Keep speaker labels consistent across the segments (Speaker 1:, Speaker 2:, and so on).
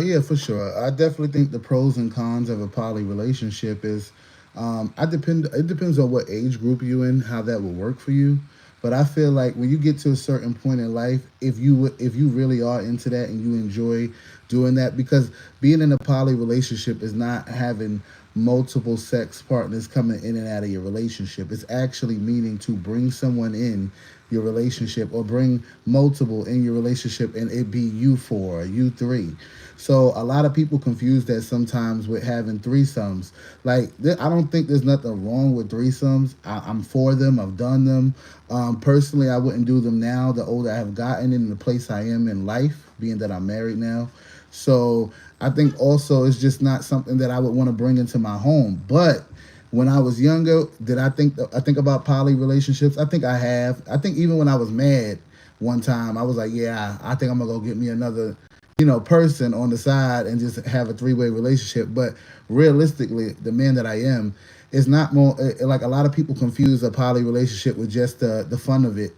Speaker 1: Yeah, for sure. I definitely think the pros and cons of a poly relationship is, I depend. It depends on what age group you in, how that will work for you. But I feel like when you get to a certain point in life, if you really are into that and you enjoy doing that, because being in a poly relationship is not having multiple sex partners coming in and out of your relationship. It's actually meaning to bring someone in your relationship or bring multiple in your relationship and it be you four or you three. So a lot of people confuse that sometimes with having threesomes. Like I don't think there's nothing wrong with threesomes. I'm for them. I've done them. Personally, I wouldn't do them now. The older I have gotten in the place I am in life, being that I'm married now. So I think also it's just not something that I would want to bring into my home. But when I was younger, did I think about poly relationships? I think I have. I think even when I was mad one time, I was like, yeah, I think I'm gonna go get me another, person on the side and just have a three-way relationship. But realistically, the man that I am is not more like a lot of people confuse a poly relationship with just the fun of it.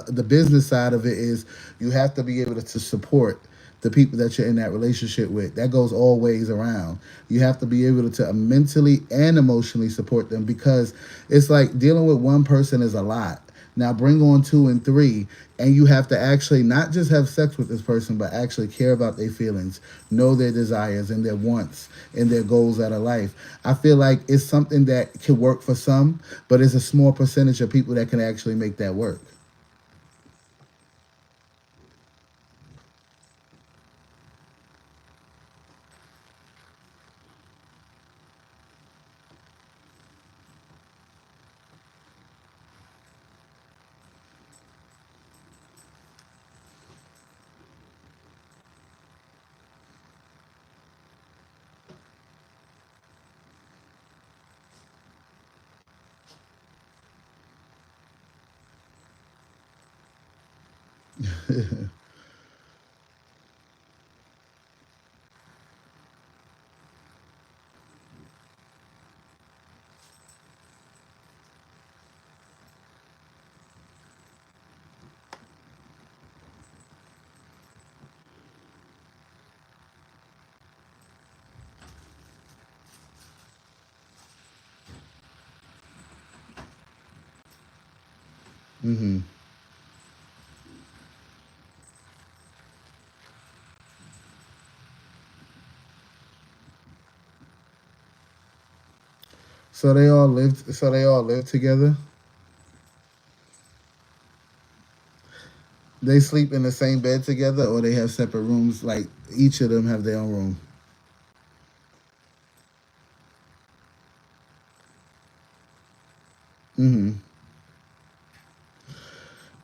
Speaker 1: The business side of it is you have to be able to support the people that you're in that relationship with. That goes all ways around. You have to be able to mentally and emotionally support them because it's like dealing with one person is a lot. Now bring on two and three, and you have to actually not just have sex with this person, but actually care about their feelings, know their desires and their wants and their goals out of life. I feel like it's something that can work for some, but it's a small percentage of people that can actually make that work. hmm So they all live together. They sleep in the same bed together, or they have separate rooms. Like each of them have their own room. hmm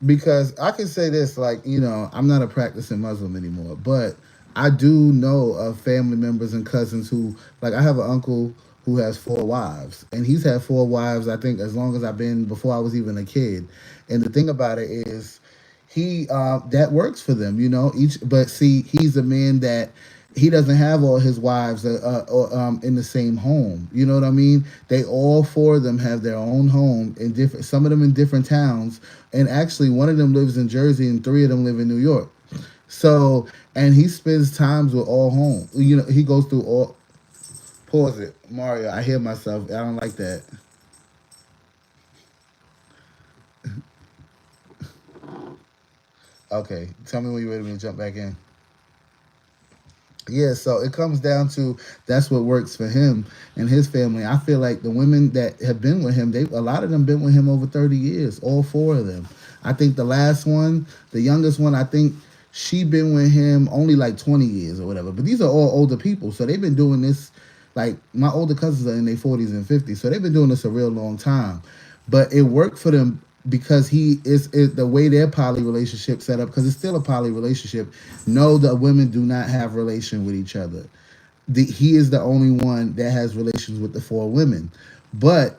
Speaker 1: Because I can say this, like I'm not a practicing Muslim anymore, but I do know of family members and cousins who, like, I have an uncle who has four wives, and he's had four wives. I think as long as I've been before I was even a kid. And the thing about it is, he that works for them, each. But see, he's a man that he doesn't have all his wives in the same home. You know what I mean? They all four of them have their own home in different. Some of them in different towns, and actually one of them lives in Jersey, and three of them live in New York. So, and he spends times with all home. He goes through all. Pause it, Mario. I hear myself. I don't like that. Okay, tell me when you're ready to jump back in. Yeah, so it comes down to that's what works for him and his family. I feel like the women that have been with him, they a lot of them been with him over 30 years, all four of them. I think the last one, the youngest one, I think she been with him only like 20 years or whatever. But these are all older people, so they've been doing this, like my older cousins are in their 40s and 50s, so they've been doing this a real long time. But it worked for them because is the way their poly relationship set up, because it's still a poly relationship. No, the women do not have relation with each other. He is the only one that has relations with the four women. But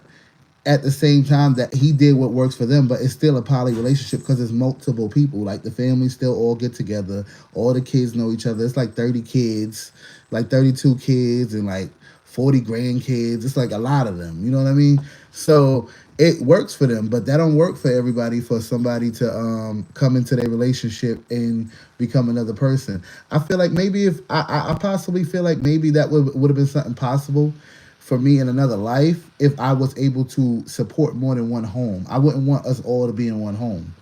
Speaker 1: at the same time that he did what works for them, but it's still a poly relationship because it's multiple people. Like the family still all get together, all the kids know each other. It's like 30 kids, like 32 kids, and like 40 grandkids. It's like a lot of them. You know what I mean? So it works for them, but that don't work for everybody. For somebody to come into their relationship and become another person, I feel like maybe if I possibly feel like maybe that would have been something possible for me in another life if I was able to support more than one home. I wouldn't want us all to be in one home.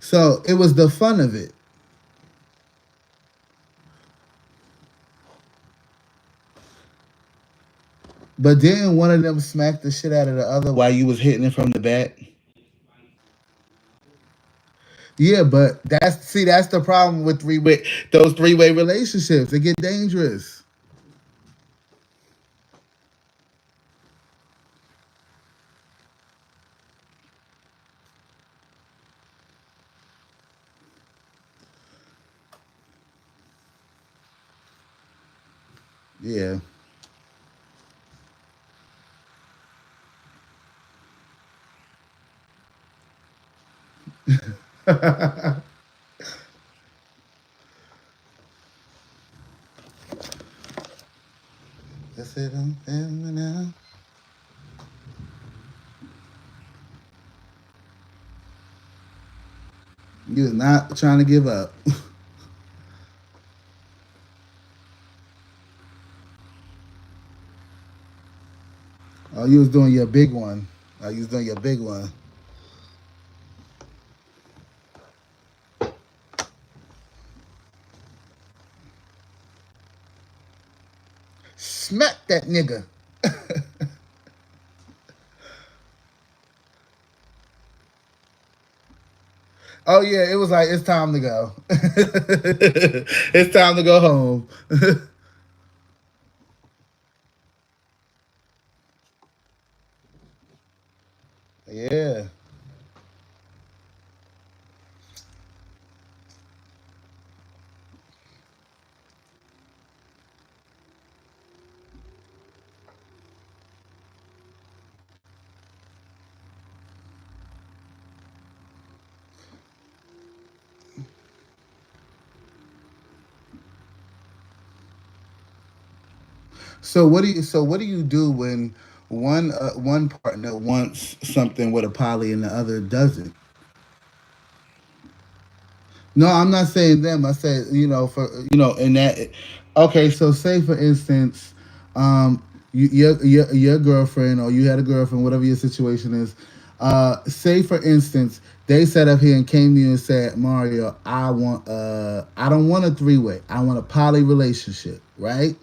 Speaker 1: So it was the fun of it. But didn't one of them smack the shit out of the other while you was hitting it from the back? Yeah, but that's the problem with three-way relationships. They get dangerous. Yeah. That's it. I'm feeling now. You was not trying to give up. Oh, you was doing your big one. Oh, you was doing your big one. Smack that nigga. Oh yeah, it was like it's time to go. It's time to go home. Yeah. So what do you do when one partner wants something with a poly and the other doesn't? No, I'm not saying them. I said, for in that. Okay, so say for instance, your girlfriend or you had a girlfriend, whatever your situation is. Say for instance, they sat up here and came to you and said, Mario, I don't want a three way. I want a poly relationship, right?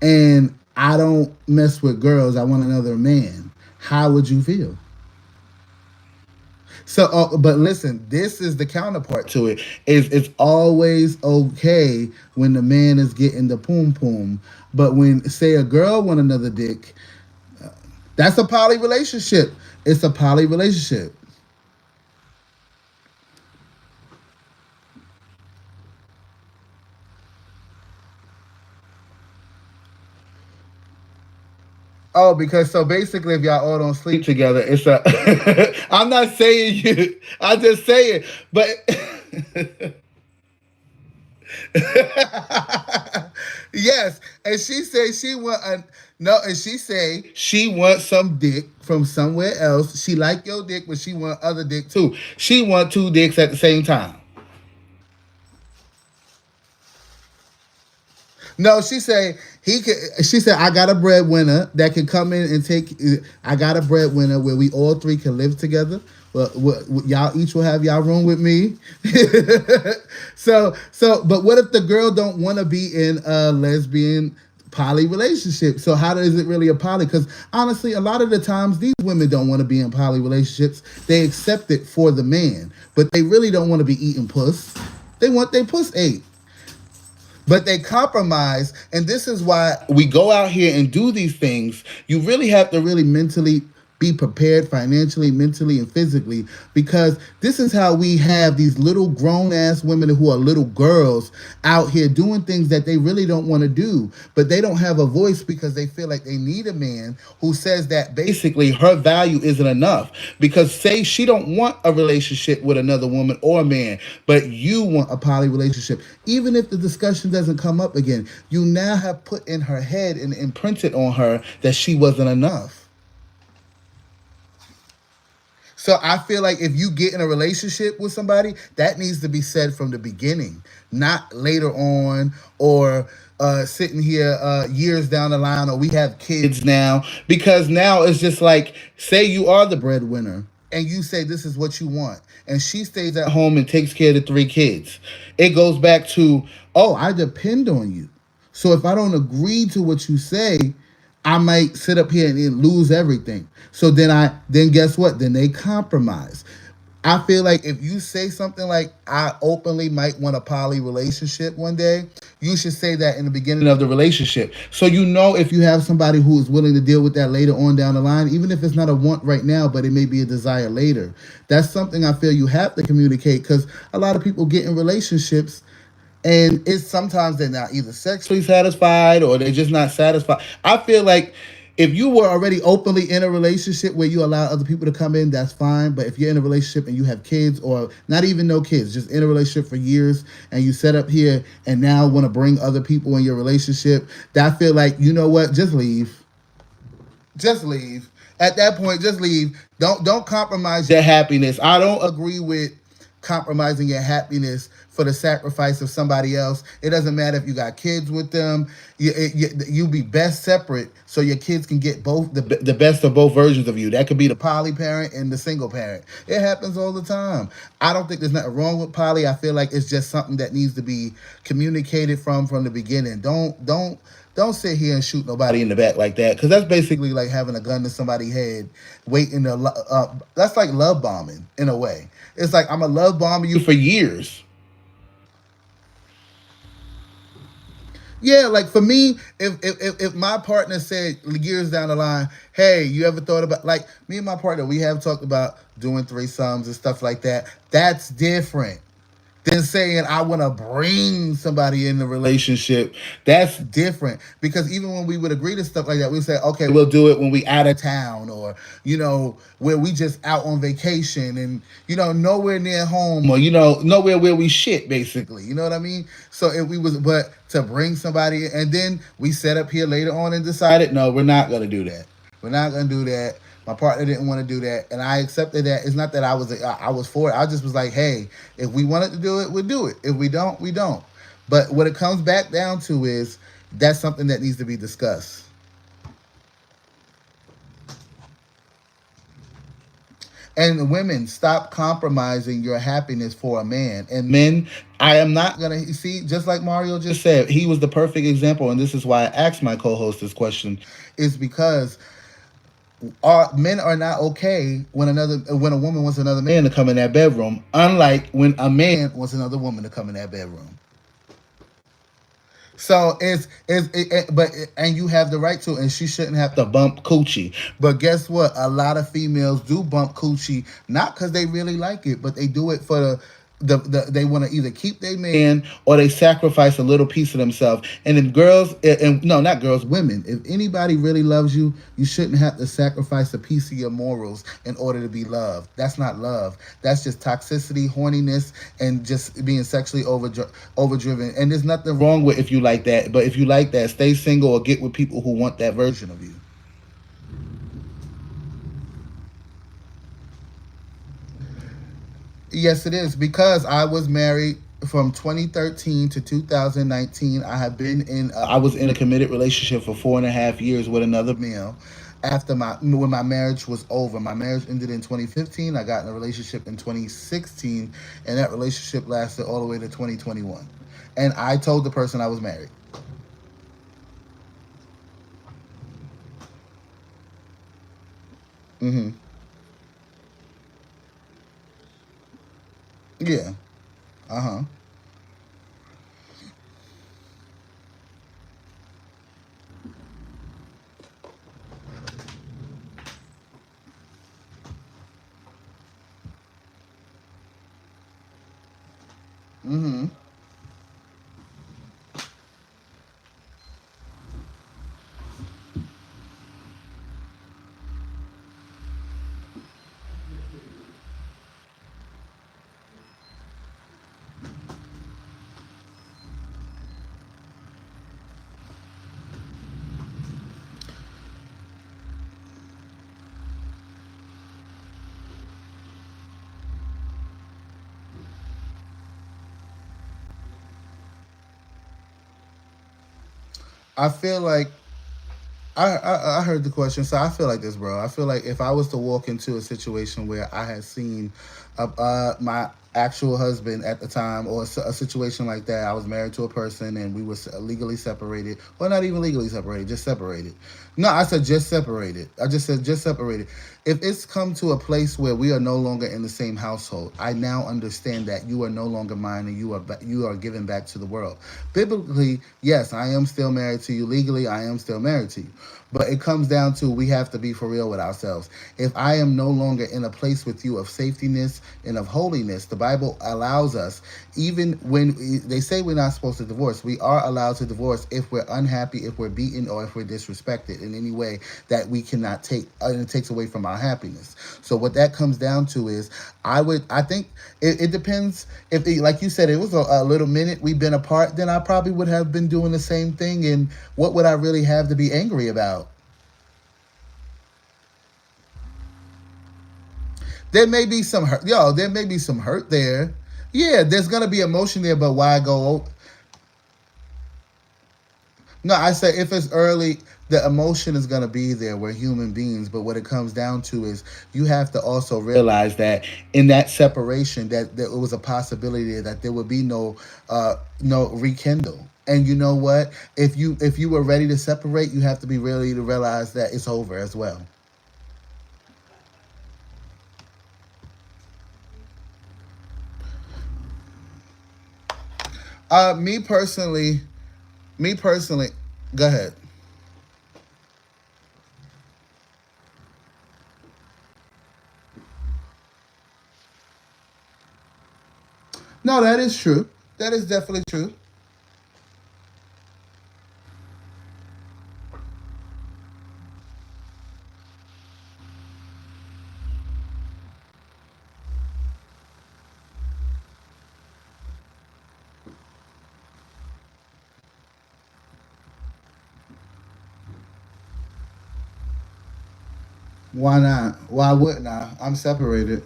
Speaker 1: And I don't mess with girls. I want another man. How would you feel? So, but listen, this is the counterpart to it. Is it's always okay when the man is getting the poom poom, but when say a girl want another dick, that's a poly relationship. It's a poly relationship. Oh, because so basically, if y'all all don't sleep together, it's a. I'm not saying you. I'm just saying, but. Yes, and she say she want a no, and she say she wants some dick from somewhere else. She like your dick, but she want other dick too. She want two dicks at the same time. No, she say he could. She said I got a breadwinner that can come in and take. I got a breadwinner where we all three can live together. Well, y'all each will have y'all room with me. But what if the girl don't want to be in a lesbian poly relationship? So how is it really a poly? Because honestly, a lot of the times these women don't want to be in poly relationships. They accept it for the man, but they really don't want to be eating puss. They want their puss ate. But they compromise, and this is why we go out here and do these things. You really have to really mentally be prepared financially, mentally, and physically, because this is how we have these little grown ass women who are little girls out here doing things that they really don't want to do, but they don't have a voice because they feel like they need a man who says that basically her value isn't enough. Because say she don't want a relationship with another woman or a man, but you want a poly relationship, even if the discussion doesn't come up again, you now have put in her head and imprinted on her that she wasn't enough. So I feel like if you get in a relationship with somebody, that needs to be said from the beginning, not later on, or sitting here years down the line, or we have kids now. Because now it's just like, say you are the breadwinner and you say this is what you want, and she stays at home and takes care of the 3 kids. It goes back to, oh, I depend on you. So if I don't agree to what you say, I might sit up here and lose everything. So then guess what? Then they compromise. I feel like if you say something like, I openly might want a poly relationship one day, you should say that in the beginning of the relationship. So you know if you have somebody who is willing to deal with that later on down the line, even if it's not a want right now, but it may be a desire later. That's something I feel you have to communicate, because a lot of people get in relationships and it's sometimes they're not either sexually satisfied or they're just not satisfied. I feel like if you were already openly in a relationship where you allow other people to come in, that's fine. But if you're in a relationship and you have kids, or not even no kids, just in a relationship for years, and you set up here and now want to bring other people in your relationship, that I feel like, you know what, just leave. Just leave. At that point, just leave. Don't compromise your happiness. I don't agree with compromising your happiness for the sacrifice of somebody else. It doesn't matter if you got kids with them. You be best separate so your kids can get both the best of both versions of you. That could be the poly parent and the single parent. It happens all the time. I don't think there's nothing wrong with poly. I feel like it's just something that needs to be communicated from the beginning. Don't sit here and shoot nobody in the back like that, because that's basically like having a gun to somebody's head, waiting to. That's like love bombing in a way. It's like, I'm a love bombing you for years. Yeah, like for me, if my partner said years down the line, hey, you ever thought about, like, me and my partner, we have talked about doing threesomes and stuff like that. That's different than saying I want to bring somebody in the relationship. That's different, because even when we would agree to stuff like that, we say, okay, we'll do it when we out of town, or where we just out on vacation, and nowhere near home, or nowhere where we shit, basically. You know what I mean? So if we was, but to bring somebody, and then we set up here later on and decided, no, we're not gonna do that. We're not gonna do that. My partner didn't want to do that, and I accepted that. It's not that I was for it. I just was like, hey, if we wanted to do it, we'll do it. If we don't, we don't. But what it comes back down to is, that's something that needs to be discussed. And women, stop compromising your happiness for a man. And men, I am not going to see, just like Mario just said, he was the perfect example. And this is why I asked my co-host this question, is because men are not okay when a woman wants another man to come in that bedroom, unlike when a man wants another woman to come in that bedroom. So and you have the right to, and she shouldn't have to bump coochie. But guess what? A lot of females do bump coochie, not because they really like it, but they do it for they want to either keep their man, or they sacrifice a little piece of themselves. And if girls, and no, not girls, women, if anybody really loves you, you shouldn't have to sacrifice a piece of your morals in order to be loved. That's not love. That's just toxicity, horniness, and just being sexually overdriven. And there's nothing wrong with if you like that. But if you like that, stay single or get with people who want that version of you. Yes, it is, because I was married from 2013 to 2019. I was in a committed relationship for 4.5 years with another male. after my when my marriage was over. My marriage ended in 2015. I got in a relationship in 2016, and that relationship lasted all the way to 2021. And I told the person I was married. Hmm. Yeah. Uh huh. Hmm. I feel like I heard the question, so I feel like this, bro. I feel like if I was to walk into a situation where I had seen my actual husband at the time, or a situation like that, I was married to a person and we were legally separated, or not even legally separated, just separated. No, I said just separated. I just said just separated. If it's come to a place where we are no longer in the same household, I now understand that you are no longer mine and you are given back to the world. Biblically, yes, I am still married to you. Legally, I am still married to you. But it comes down to we have to be for real with ourselves. If I am no longer in a place with you of safetyness and of holiness, the Bible allows us, even when they say we're not supposed to divorce, we are allowed to divorce if we're unhappy, if we're beaten, or if we're disrespected in any way that we cannot take, and it takes away from our happiness. So what that comes down to is, I think it depends. If like you said, it was a little minute we've been apart, then I probably would have been doing the same thing. And what would I really have to be angry about? There may be some hurt. Yo, there may be some hurt there. Yeah, there's gonna be emotion there, but why go? No, I say if it's early, the emotion is gonna be there. We're human beings, but what it comes down to is you have to also realize that in that separation, that there was a possibility that there would be no rekindle. And you know what? If you were ready to separate, you have to be ready to realize that it's over as well. Uh, me personally, me personally, go ahead. No, that is true. That is definitely true. Why not? Why wouldn't I? I'm separated.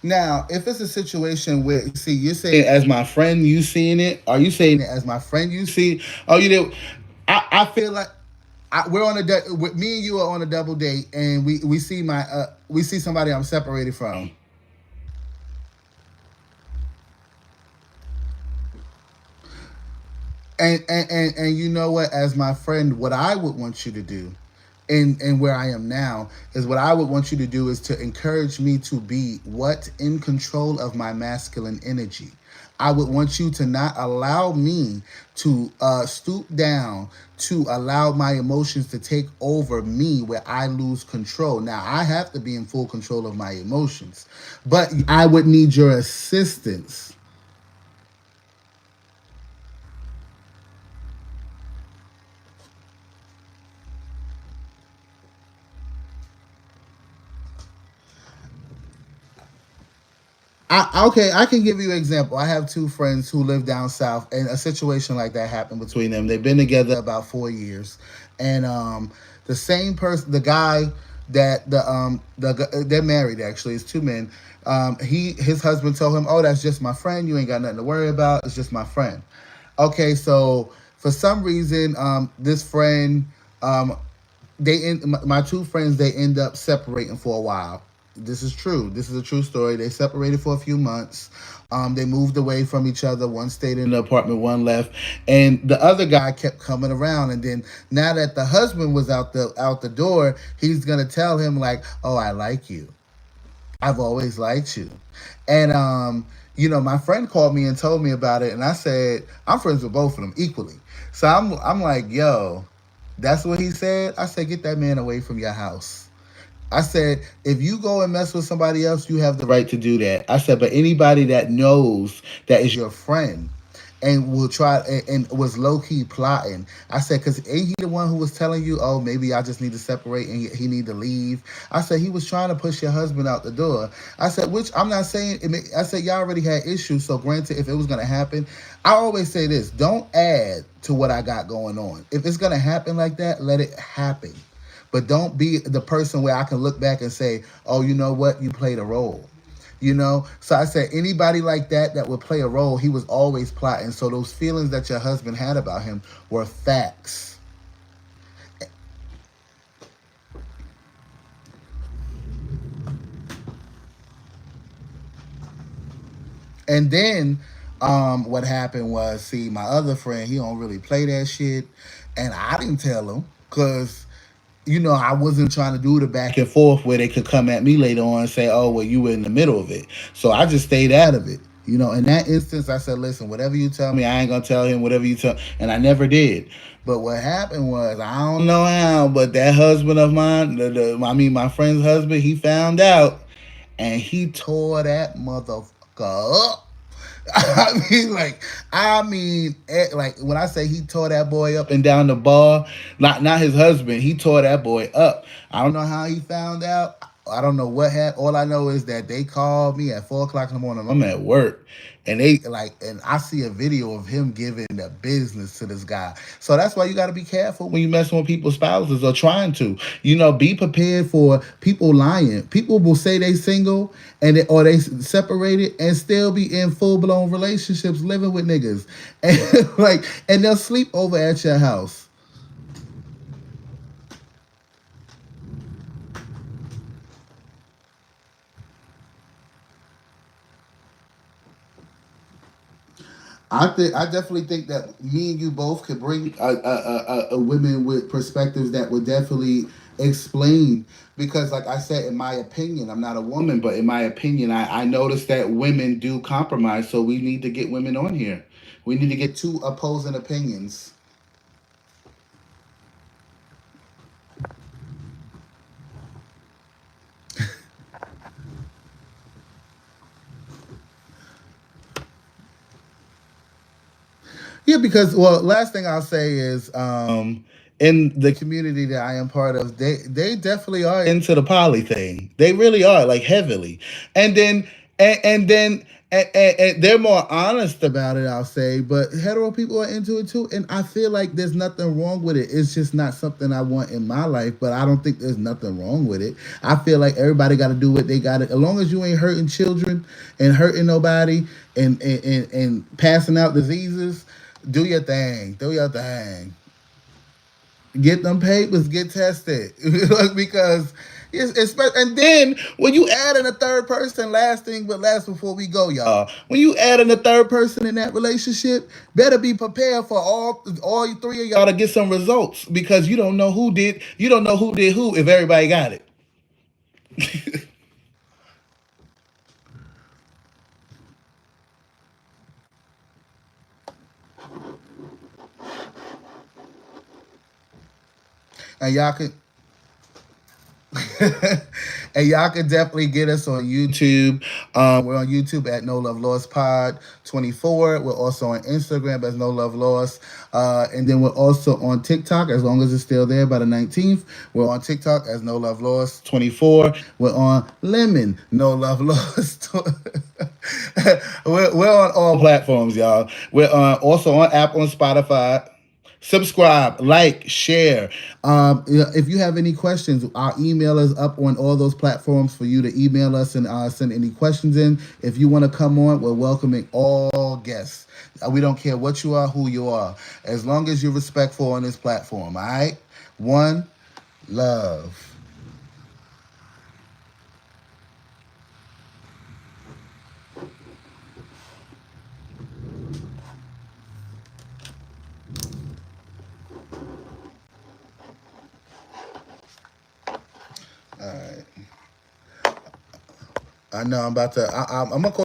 Speaker 1: Now, if it's a situation where, see, you're saying as my friend, you seeing it? Are you saying it as my friend, you see? Oh, you know, I feel like we're on me and you are on a double date, and we see somebody I'm separated from. And you know what? As my friend, what I would want you to do, and where I am now, is what I would want you to do is to encourage me to be what in control of my masculine energy. I would want you to not allow me to stoop down to allow my emotions to take over me where I lose control. Now, I have to be in full control of my emotions, but I would need your assistance. Okay, I can give you an example. I have two friends who live down south, and a situation like that happened between them. They've been together about 4 years, and the same person, the guy. that they're married actually. It's two men. His husband told him, "Oh, that's just my friend. You ain't got nothing to worry about. It's just my friend." Okay, so for some reason, this friend, um, my two friends, they end up separating for a while. This is true. This is a true story. They separated for a few months. They moved away from each other. One stayed in the apartment, one left, and the other guy kept coming around. And then now that the husband was out the door, he's gonna tell him like, "Oh, I like you. I've always liked you." And my friend called me and told me about it, and I said, I'm friends with both of them equally. So I'm like, yo, that's what he said. I said, get that man away from your house. I said, if you go and mess with somebody else, you have the right to do that. I said, but anybody that knows that is your friend and will try and was low key plotting. I said, because ain't he the one who was telling you, oh, maybe I just need to separate and he need to leave? I said, he was trying to push your husband out the door. I said, which I'm not saying, I said, y'all already had issues. So granted, if it was going to happen, I always say this, don't add to what I got going on. If it's going to happen like that, let it happen. But don't be the person where I can look back and say, oh, you know what? You played a role. So I said anybody like that would play a role, he was always plotting. So those feelings that your husband had about him were facts. And then what happened was, see, my other friend, he don't really play that shit, and I didn't tell him because I wasn't trying to do the back and forth where they could come at me later on and say, oh, well, you were in the middle of it. So I just stayed out of it. In that instance, I said, listen, whatever you tell me, I ain't going to tell him whatever you tell. And I never did. But what happened was, I don't know how, but that husband of mine, my friend's husband, he found out and he tore that motherfucker up. Like when I say he tore that boy up and down the bar, not his husband, he tore that boy up. I don't know how he found out. I don't know what happened. All I know is that they called me at 4 o'clock in the morning. I'm at work, and and I see a video of him giving the business to this guy. So that's why you got to be careful when you messing with people's spouses or trying to. Be prepared for people lying. People will say they single or they separated and still be in full blown relationships, living with niggas, and they'll sleep over at your house. I definitely think that me and you both could bring a women with perspectives that would definitely explain, because like I said, in my opinion, I'm not a woman, but in my opinion, I noticed that women do compromise. So we need to get women on here. We need to get two opposing opinions. Yeah, because last thing I'll say is, in the community that I am part of, they definitely are into the poly thing. They really are, like heavily, and then and they're more honest about it, I'll say. But hetero people are into it too, and I feel like there's nothing wrong with it. It's just not something I want in my life, but I don't think there's nothing wrong with it. I feel like everybody got to do what they got to, as long as you ain't hurting children and hurting nobody and passing out diseases. Do your thing. Do your thing. Get them papers. Get tested. Because and then when you add in a third person, last thing but last before we go, y'all. When you add in a third person in that relationship, better be prepared for all three of y'all to get some results, because you don't know who did who if everybody got it. And y'all can and y'all can definitely get us on YouTube. We're on YouTube at No Love Lost Pod 24. We're also on Instagram as No Love Lost. And then we're also on TikTok, as long as it's still there by the 19th. We're on TikTok as No Love Lost 24. We're on Lemon No Love Lost. we're on all platforms, y'all. We're also on Apple and Spotify. Subscribe, like, share. If you have any questions, our email is up on all those platforms for you to email us and send any questions in. If you want to come on, we're welcoming all guests. We don't care what you are, who you are, as long as you're respectful on this platform. All right. One love. All right. I know I'm about to. I'm gonna call.